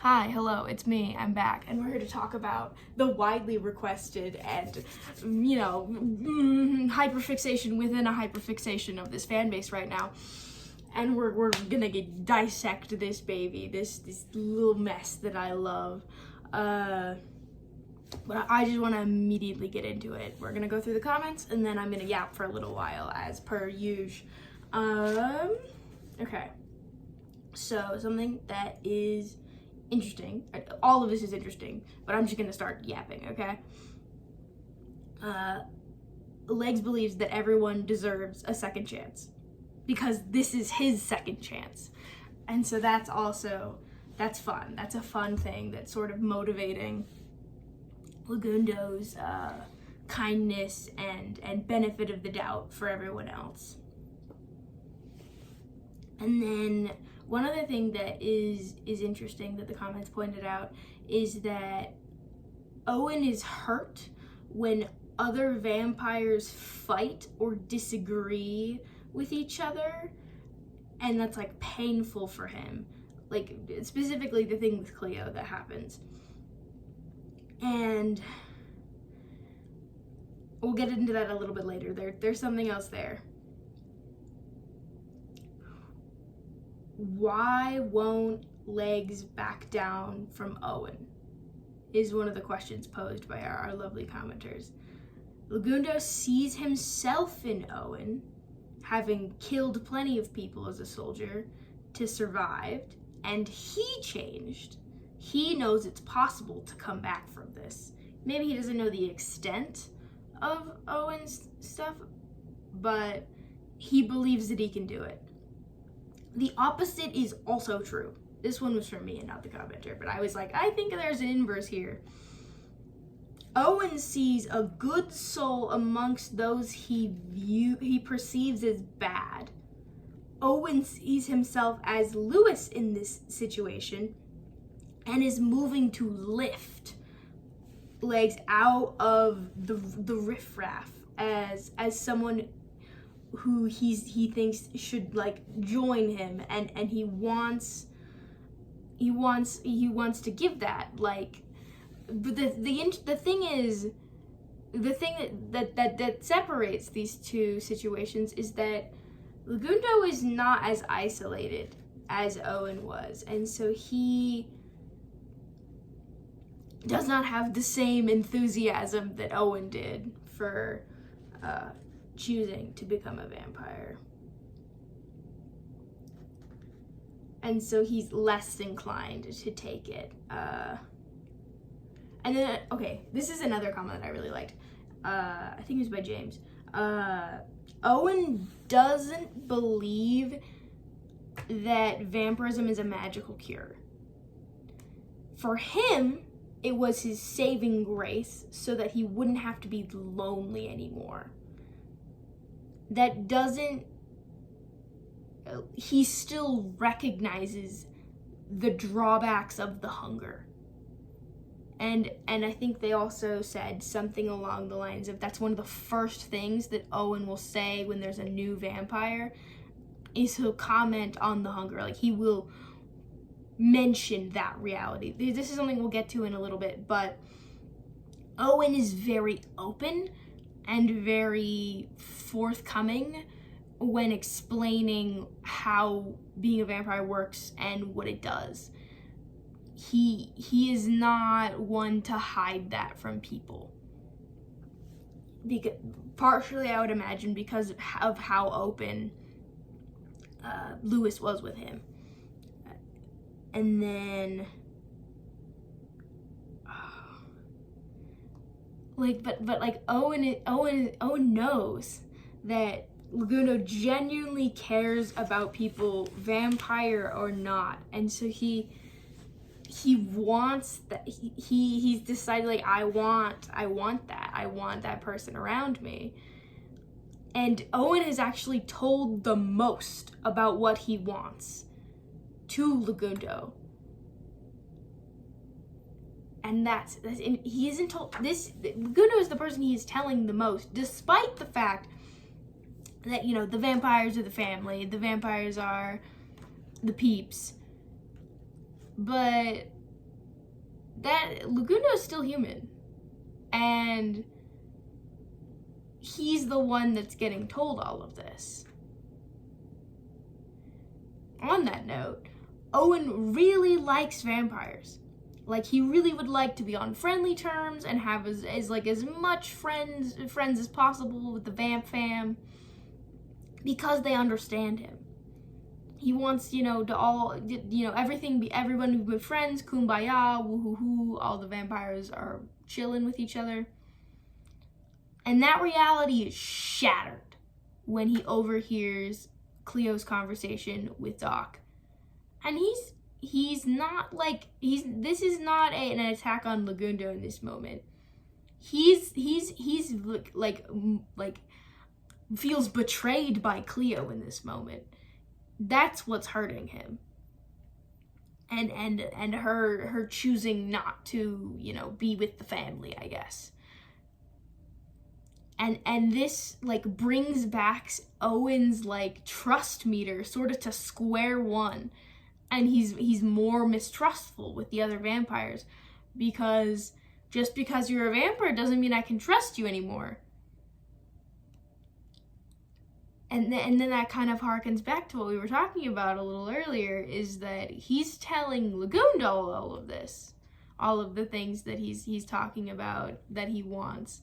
Hi, hello, it's me, I'm back, and we're here to talk about the widely requested and, hyperfixation within a hyperfixation of this fan base right now. And we're gonna dissect this baby, this little mess that I love. But I just want to immediately get into it. We're gonna go through the comments, and then I'm gonna yap for a little while, as per usual. Okay. So something that is interesting. All of this is interesting, but I'm just gonna start yapping, okay? Legs believes that everyone deserves a second chance because this is his second chance. And so that's fun. That's a fun thing that's sort of motivating Legundo's kindness and benefit of the doubt for everyone else. And then one other thing that is interesting that the comments pointed out is that Owen is hurt when other vampires fight or disagree with each other, and that's like painful for him. Like specifically the thing with Cleo that happens. And we'll get into that a little bit later. There's something else there. Why won't Legs back down from Owen? Is one of the questions posed by our lovely commenters. Legundo sees himself in Owen, having killed plenty of people as a soldier to survive, and he changed. He knows it's possible to come back from this. Maybe he doesn't know the extent of Owen's stuff, but he believes that he can do it. The opposite is also true. This one was from me and not the commenter, but I was like, I think there's an inverse here. Owen sees a good soul amongst those he perceives as bad. Owen sees himself as Lewis in this situation and is moving to lift Legs out of the riffraff as someone who he thinks should like join him, and he wants to give that, like, but the thing is, the thing that separates these two situations is that Legundo is not as isolated as Owen was, and so he does not have the same enthusiasm that Owen did for choosing to become a vampire. And so he's less inclined to take it. And then, okay, this is another comment that I really liked. I think it was by James. Owen doesn't believe that vampirism is a magical cure. For him, it was his saving grace so that he wouldn't have to be lonely anymore. That doesn't, he still recognizes the drawbacks of the hunger. And I think they also said something along the lines of, that's one of the first things that Owen will say when there's a new vampire, is he'll comment on the hunger. Like, he will mention that reality. This is something we'll get to in a little bit, but Owen is very open and very forthcoming when explaining how being a vampire works and what it does. He is not one to hide that from people. Partially, I would imagine, because of how open Lewis was with him. And then, Owen knows that Legundo genuinely cares about people, vampire or not, and so he wants that. He's decided, like, I want that person around me. And Owen has actually told the most about what he wants to Legundo. And he isn't told this. Legundo is the person he is telling the most, despite the fact that, the vampires are the family, the vampires are the peeps. But that Legundo's still human. And he's the one that's getting told all of this. On that note, Owen really likes vampires. Like, he really would like to be on friendly terms and have as much friends as possible with the vamp fam, because they understand him. He wants, to all, everyone be friends, kumbaya, woo-hoo-hoo, all the vampires are chilling with each other. And that reality is shattered when he overhears Cleo's conversation with Doc. And he's not this is not an attack on Legundo in this moment. He's like feels betrayed by Cleo in this moment. That's what's hurting him. And her choosing not to, be with the family, I guess. And this brings back Owen's trust meter sort of to square one. And he's more mistrustful with the other vampires, because just because you're a vampire doesn't mean I can trust you anymore. And then that kind of harkens back to what we were talking about a little earlier, is that he's telling Legundo all of this, all of the things that he's talking about that he wants.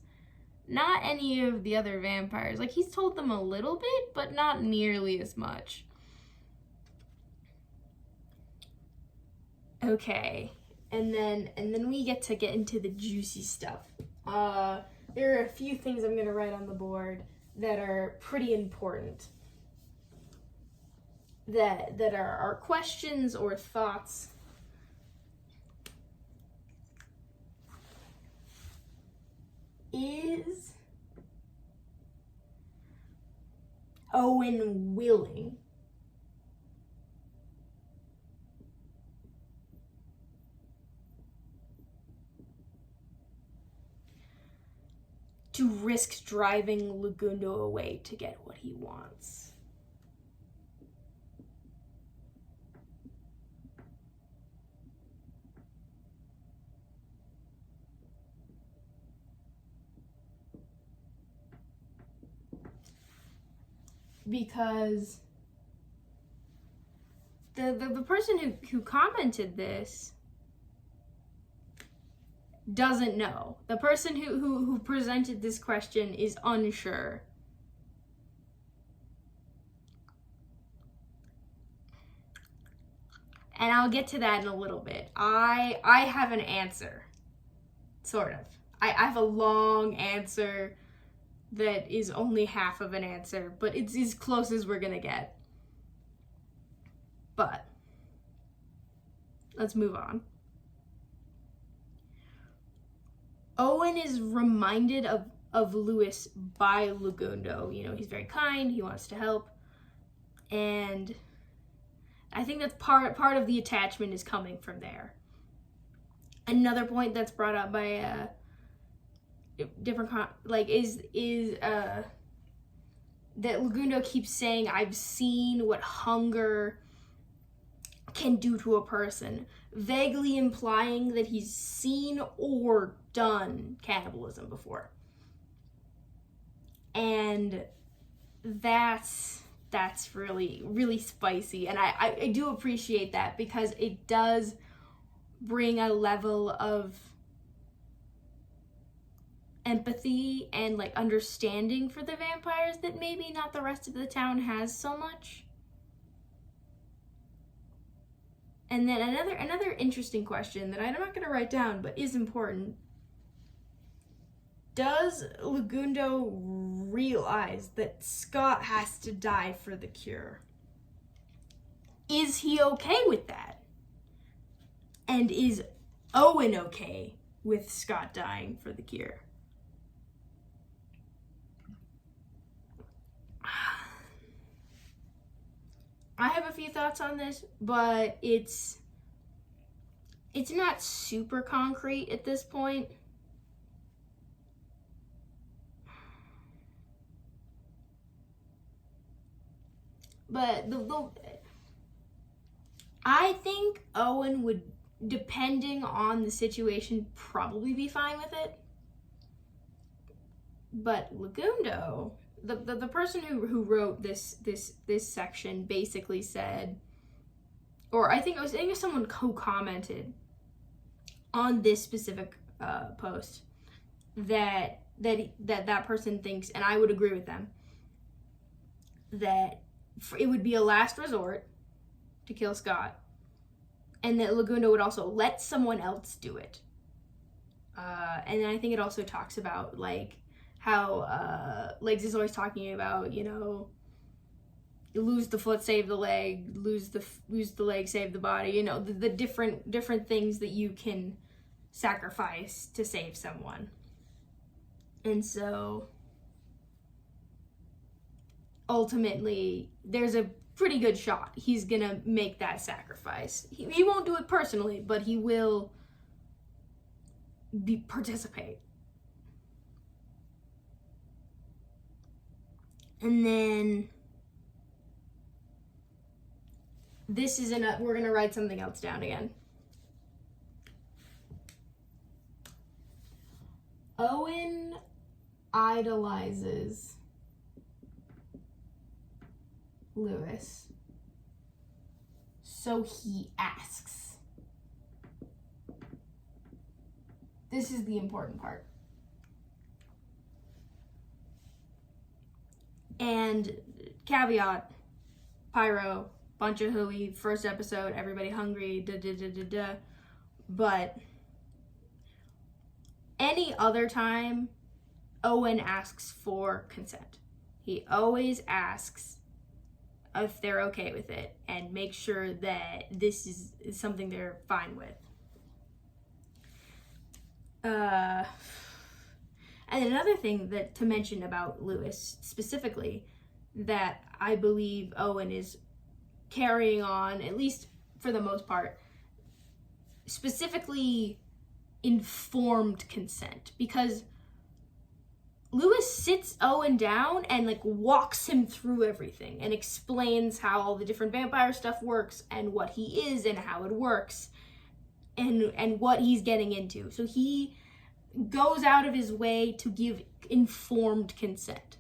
Not any of the other vampires. He's told them a little bit, but not nearly as much. Okay, and then we get into the juicy stuff. There are a few things I'm gonna write on the board that are pretty important, that are questions or thoughts. Is Owen willing to risk driving Legundo away to get what he wants? Because the person who commented this doesn't know. The person who presented this question is unsure. And I'll get to that in a little bit. I have an answer, sort of. I have a long answer that is only half of an answer, but it's as close as we're gonna get. But let's move on. Owen is reminded of Lewis by Legundo. He's very kind, he wants to help. And I think that's part of the attachment is coming from there. Another point that's brought up by different is that Legundo keeps saying, I've seen what hunger can do to a person, vaguely implying that he's seen or done cannibalism before. And that's really, really spicy. And I do appreciate that, because it does bring a level of empathy and understanding for the vampires that maybe not the rest of the town has so much. And then another interesting question that I'm not going to write down but is important. Does Legundo realize that Scott has to die for the cure? Is he okay with that? And is Owen okay with Scott dying for the cure? I have a few thoughts on this, but it's not super concrete at this point. But I think Owen depending on the situation, probably be fine with it. But Legundo, the person who wrote this section basically said, or I think it was someone who commented on this specific post, that person thinks, and I would agree with them, that it would be a last resort to kill Scott, and that Legundo would also let someone else do it. And then I think it also talks about like how Legs is always talking about, you know, you lose the foot, save the leg, lose the leg, save the body, you know, the different things that you can sacrifice to save someone. And so ultimately there's a pretty good shot he's gonna make that sacrifice. He won't do it personally, but he will participate. And then this is we're gonna write something else down again. Owen idolizes Lewis, so he asks. This is the important part. And caveat, pyro, bunch of hooey, first episode, everybody hungry, but any other time, Owen asks for consent. He always asks if they're okay with it and make sure that this is something they're fine with. And another thing that to mention about Lewis specifically, that I believe Owen is carrying on, at least for the most part, specifically informed consent, because Lewis sits Owen down and like walks him through everything and explains how all the different vampire stuff works and what he is and how it works and what he's getting into. So he goes out of his way to give informed consent.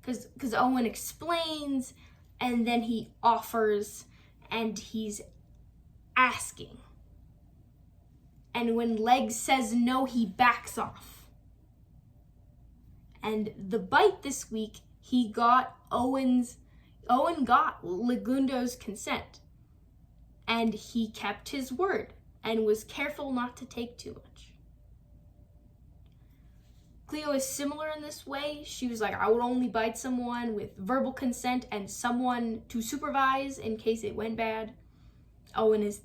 Because Owen explains and then he offers and he's asking. And when Legs says no, he backs off. And the bite this week, Owen got Legundo's consent. And he kept his word and was careful not to take too much. Cleo is similar in this way. She was like, I would only bite someone with verbal consent and someone to supervise in case it went bad. Owen is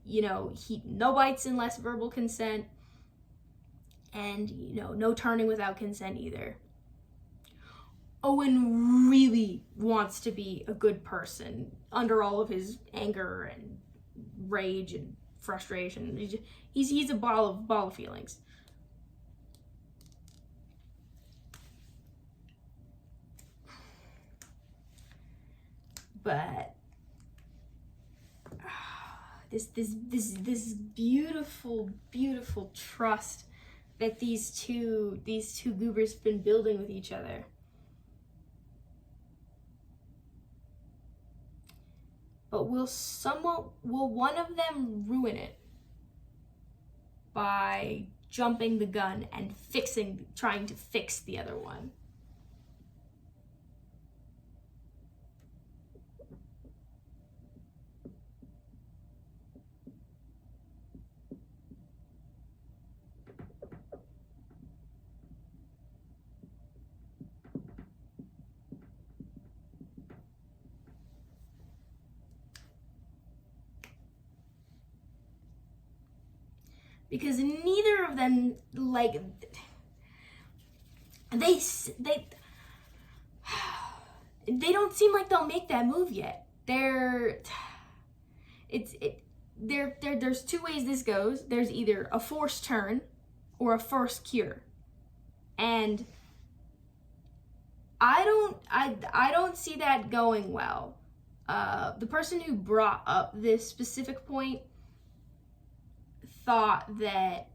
you know, he no bites unless verbal consent, and you know, no turning without consent either. Owen really wants to be a good person under all of his anger and rage and frustration. He's a ball of feelings. But this beautiful trust that these two goobers have been building with each other. But will one of them ruin it by jumping the gun and trying to fix the other one? Because neither of them, like, they don't seem like they'll make that move yet. There's two ways this goes. There's either a forced turn or a forced cure. And I don't see that going well. The person who brought up this specific point thought that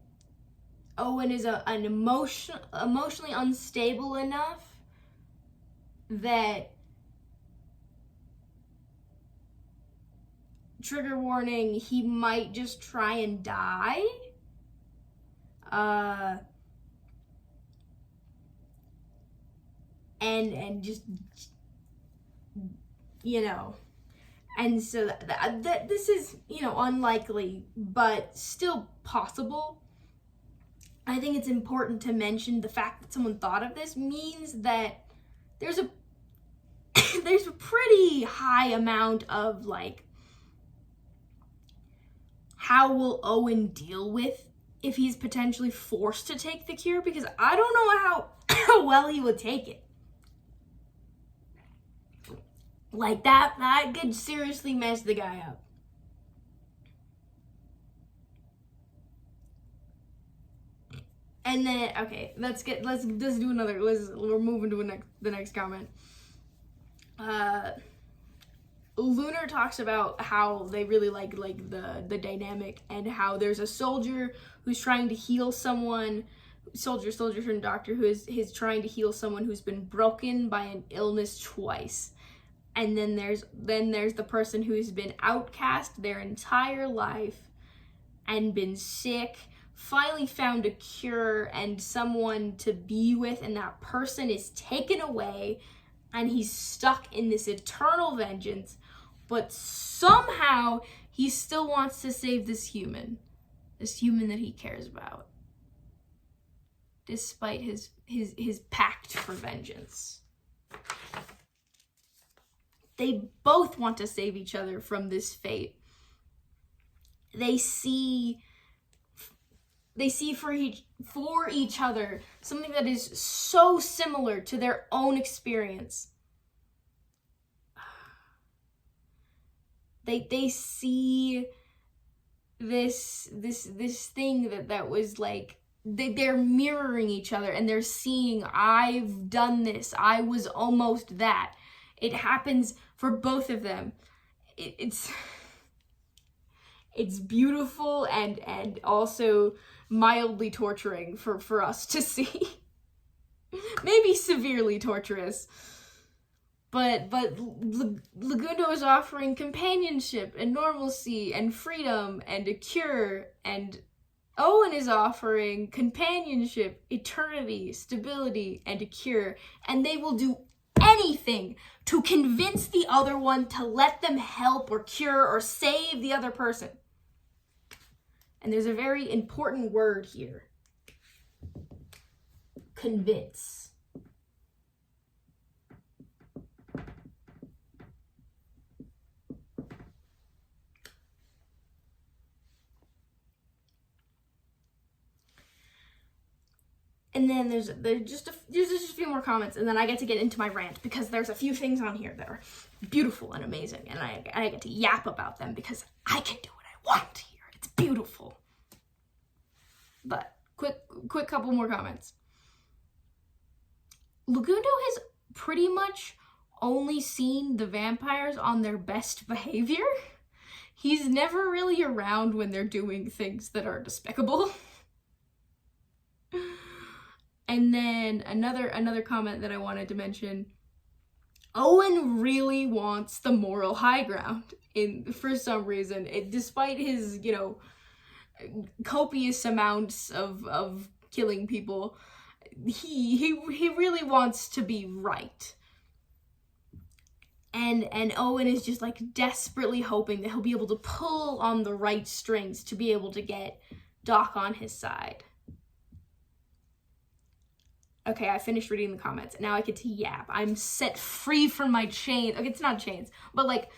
Owen is emotionally unstable enough that, trigger warning, he might just try and die. And just, you know, and so that this is, you know, unlikely, but still possible. I think it's important to mention the fact that someone thought of this means that there's a there's a pretty high amount of, like, how will Owen deal with if he's potentially forced to take the cure, because I don't know how well he would take it. Like, that could seriously mess the guy up. And then, okay, let's do another, we're moving to the next comment. Lunar talks about how they really like the dynamic, and how there's a soldier who's trying to heal someone, soldier turned doctor, who is trying to heal someone who's been broken by an illness twice. And then there's the person who's been outcast their entire life and been sick, finally found a cure and someone to be with, and that person is taken away and he's stuck in this eternal vengeance, but somehow he still wants to save this human that he cares about, despite his pact for vengeance. They both want to save each other from this fate. They see for each other something that is so similar to their own experience. They see this thing that was like, they're mirroring each other, and they're seeing, I've done this, I was almost that. It happens for both of them. It's beautiful and also mildly torturing for us to see. Maybe severely torturous. But Legundo is offering companionship and normalcy and freedom and a cure, and Owen is offering companionship, eternity, stability, and a cure, and they will do anything to convince the other one to let them help or cure or save the other person. And there's a very important word here. Convince. And then there's just a few more comments, and then I get to get into my rant, because there's a few things on here that are beautiful and amazing, and I get to yap about them because I can do what I want here. It's beautiful. But quick couple more comments. Legundo has pretty much only seen the vampires on their best behavior. He's never really around when they're doing things that are despicable. And then another comment that I wanted to mention. Owen really wants the moral high ground for some reason. Despite his, copious amounts of killing people, he really wants to be right. And Owen is just like desperately hoping that he'll be able to pull on the right strings to be able to get Doc on his side. Okay, I finished reading the comments. Now I get to yap. I'm set free from my chains. Okay, it's not chains, but like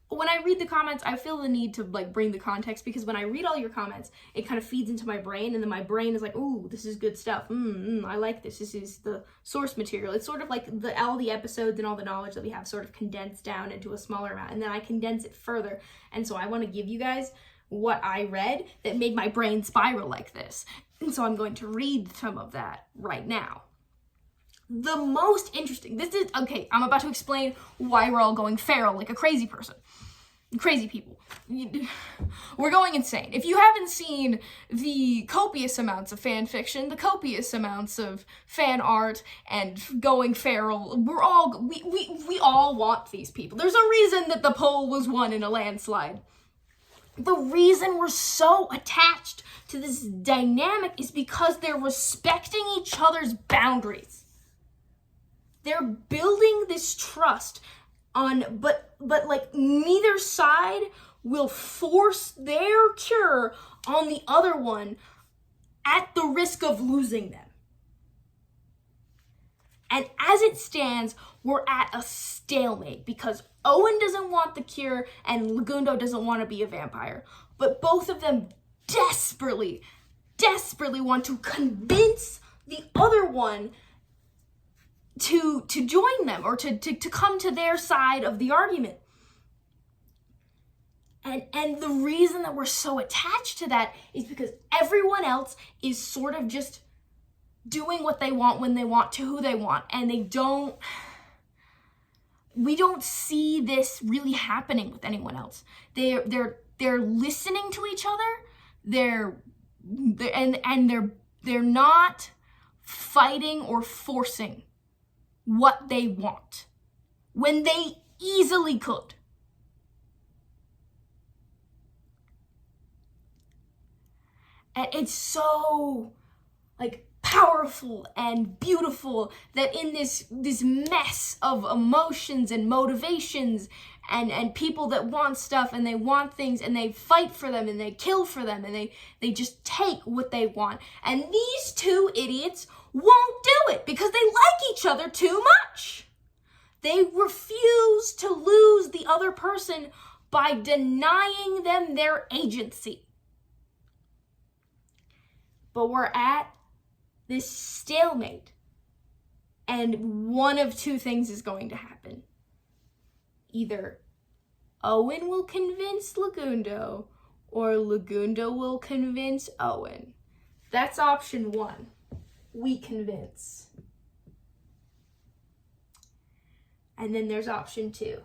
when I read the comments, I feel the need to like bring the context, because when I read all your comments, it kind of feeds into my brain, and then my brain is like, ooh, this is good stuff. I like this. This is the source material. It's sort of like all the episodes and all the knowledge that we have sort of condensed down into a smaller amount, and then I condense it further. And so I want to give you guys what I read that made my brain spiral like this. And so I'm going to read some of that right now. the most interesting, this is, okay, I'm about to explain why we're all going feral like a crazy person. Crazy people. We're going insane. If you haven't seen the copious amounts of fan fiction, the copious amounts of fan art and going feral, we all want these people. There's a reason that the poll was won in a landslide. The reason we're so attached to this dynamic is because they're respecting each other's boundaries. They're building this trust on, but like neither side will force their cure on the other one at the risk of losing them. And as it stands, we're at a stalemate because Owen doesn't want the cure and Legundo doesn't want to be a vampire. But both of them desperately want to convince the other one to join them or to come to their side of the argument. And the reason that we're so attached to that is because everyone else is sort of just doing what they want when they want to who they want, and we don't see this really happening with anyone else. They're listening to each other. They're not fighting or forcing what they want when they easily could. And it's so like powerful and beautiful that in this mess of emotions and motivations and people that want stuff and they want things and they fight for them and they kill for them and they just take what they want. And these two idiots won't do it because they like each other too much. They refuse to lose the other person by denying them their agency. But we're at this stalemate, and one of two things is going to happen. Either Owen will convince Legundo, or Legundo will convince Owen. That's option one. We convince. And then there's option two.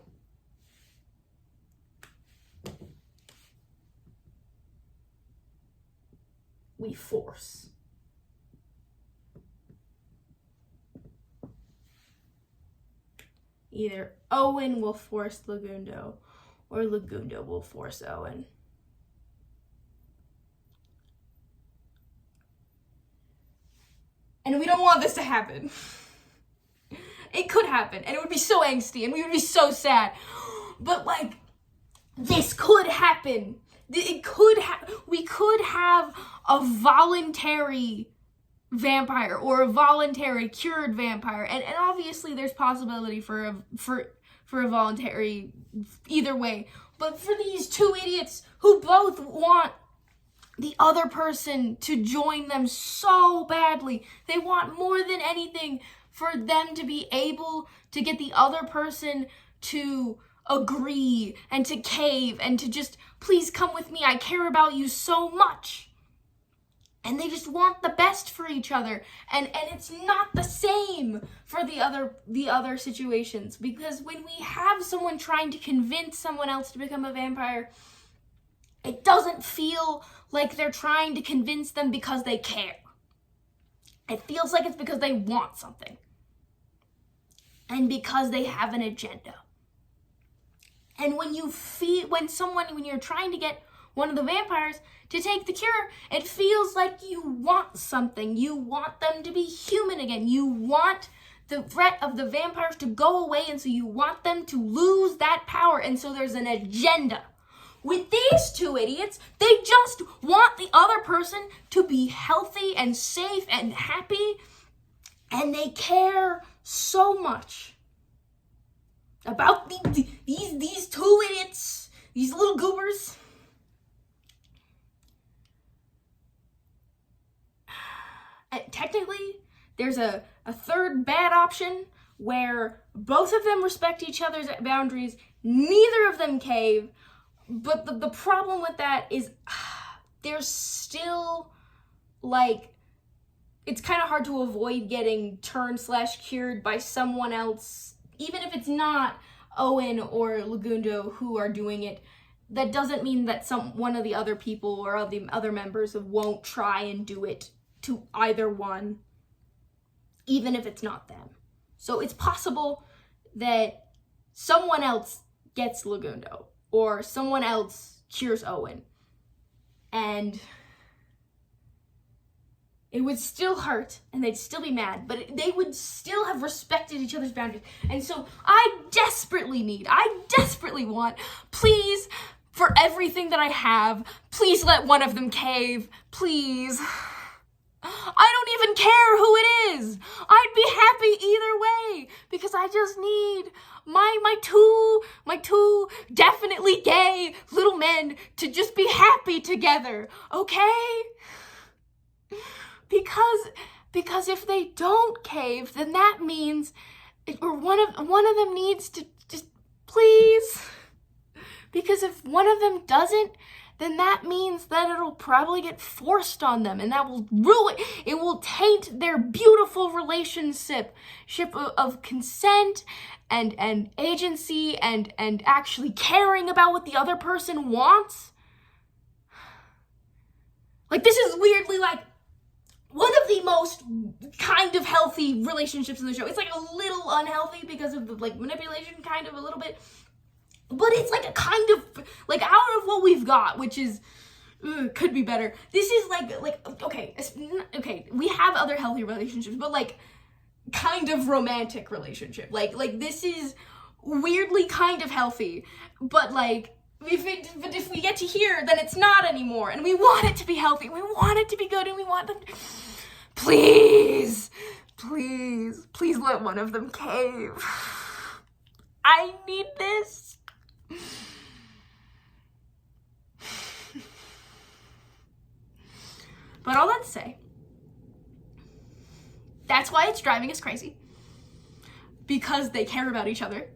We force. Either Owen will force Legundo or Legundo will force Owen. And we don't want this to happen. It could happen, and it would be so angsty, and we would be so sad. But like, this could happen. We could have a voluntary vampire or a voluntary cured vampire, and obviously there's possibility for a voluntary either way. But for these two idiots who both want the other person to join them so badly, they want more than anything for them to be able to get the other person to agree and to cave and to just, please come with me, I care about you so much. And they just want the best for each other. And it's not the same for the other situations. Because when we have someone trying to convince someone else to become a vampire, it doesn't feel like they're trying to convince them because they care. It feels like it's because they want something. And because they have an agenda. And when you're trying to get one of the vampires to take the cure, it feels like you want something. You want them to be human again. You want the threat of the vampires to go away, and so you want them to lose that power, and so there's an agenda. With these two idiots, they just want the other person to be healthy and safe and happy, and they care so much about these two idiots, these little goobers. And technically, there's a third bad option where both of them respect each other's boundaries, neither of them cave, but the problem with that is there's still like it's kind of hard to avoid getting turned/cured by someone else, even if it's not Owen or Legundo who are doing it. That doesn't mean that one of the other people or the other members won't try and do it to either one, even if it's not them. So it's possible that someone else gets Legundo or someone else cures Owen, and it would still hurt and they'd still be mad, but they would still have respected each other's boundaries. And so I desperately want, please, for everything that I have, please let one of them cave, please. I don't even care who it is. I'd be happy either way, because I just need my two definitely gay little men to just be happy together, okay? Because if they don't cave, then that means, or one of them needs to just please. Because if one of them doesn't, then that means that it'll probably get forced on them, and that will it will taint their beautiful relationship of consent and agency and actually caring about what the other person wants. Like, this is weirdly like one of the most kind of healthy relationships in the show. It's like a little unhealthy because of the like manipulation, kind of a little bit. But it's like a kind of, like, out of what we've got, which is, could be better. This is okay, we have other healthy relationships, but like, kind of romantic relationship. Like this is weirdly kind of healthy, but like, if we get to here, then it's not anymore. And we want it to be healthy, we want it to be good, and we want them to, please let one of them cave. I need this. But all that to say, that's why it's driving us crazy. Because they care about each other.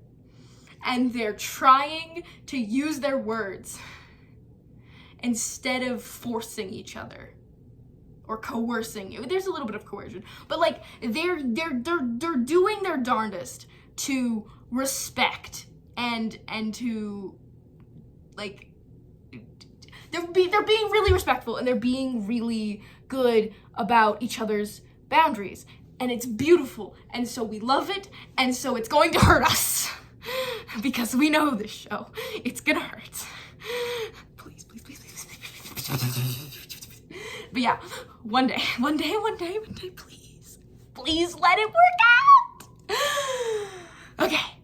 And they're trying to use their words instead of forcing each other. Or coercing. There's a little bit of coercion. But like, they're doing their darndest to respect and to, like, they're being really respectful, and they're being really good about each other's boundaries, and it's beautiful, and so we love it, and so it's going to hurt us because we know this show, it's gonna hurt. Please. But yeah, one day, please let it work out. Okay.